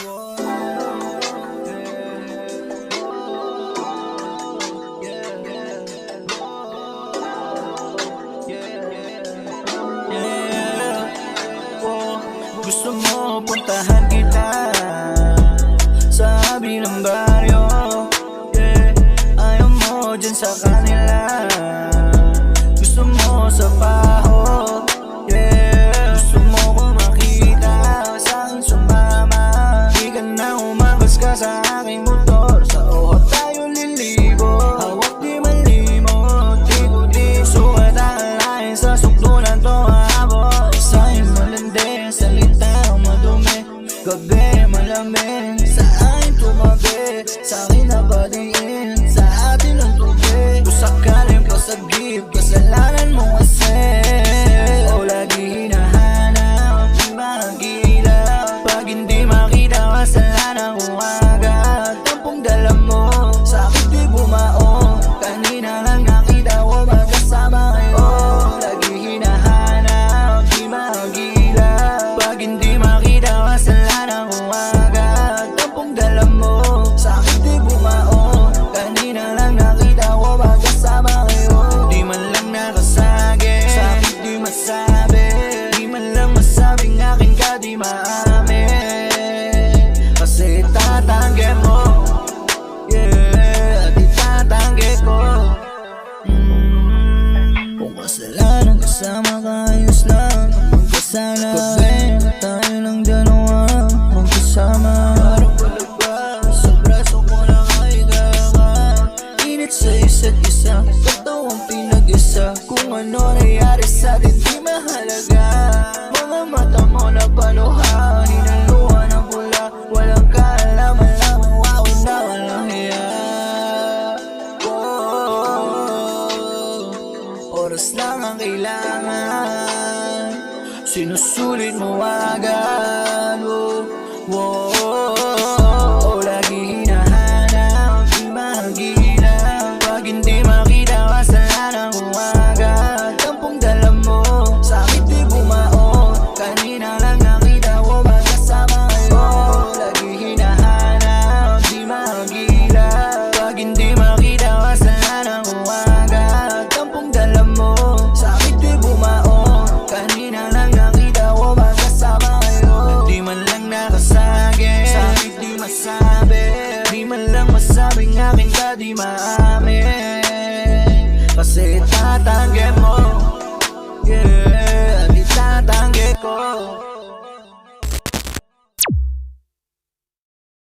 Gusto mo puntahan kita sa kabilang baryo, yeah. Ayaw mo dyan sa kanila, gusto mo sa baho, yeah. Gusto mo ko makita, saan sumama. Di ka na umagas ka sa aking motor, sa oho tayo lilibo. Hawak di malimot, di ko di sukat akalain sa sukdulan to aabot. Sa'yo malandi, salita madumi, gabi malamig, sa akin tumabi, sa akin nabadiin, sa atin ang tubi. Usakaling pasagip, kasalanan mo kasi, o lagi hinahanap, di magilaw. Pag hindi makita, kasalanan ko agad. Tampong dala mo, sa akin di bumao, kanina lang nakita ko magkasama kayo. Lagi hinahanap, di magilaw. Pag hindi makita, kasalanan ko agad. Tampong dala mo, sa akin di bumao, kanina lang nakita ko magkasama kayo. Di man lang nakasagi, sa akin di masabi, di man lang masabing akin ka di maamin. Kasi tatanggi mo, yeah, di tatanggi ko. Kung kasalanan kasama ka, ayos lang magkasala. Gabi tayo lang dalawa magkasama. Parang palabas sa braso ko na kahiga ka, init sa isa't isa, katawang pinag-isa. Kung ano nangyari sa atin di mahalaga, mga mata mo na paluha, hinaluha ng pula, walang kaalaman lang, wow na walang hiya. Oras lang ang kailangan, sinusulit mo agad.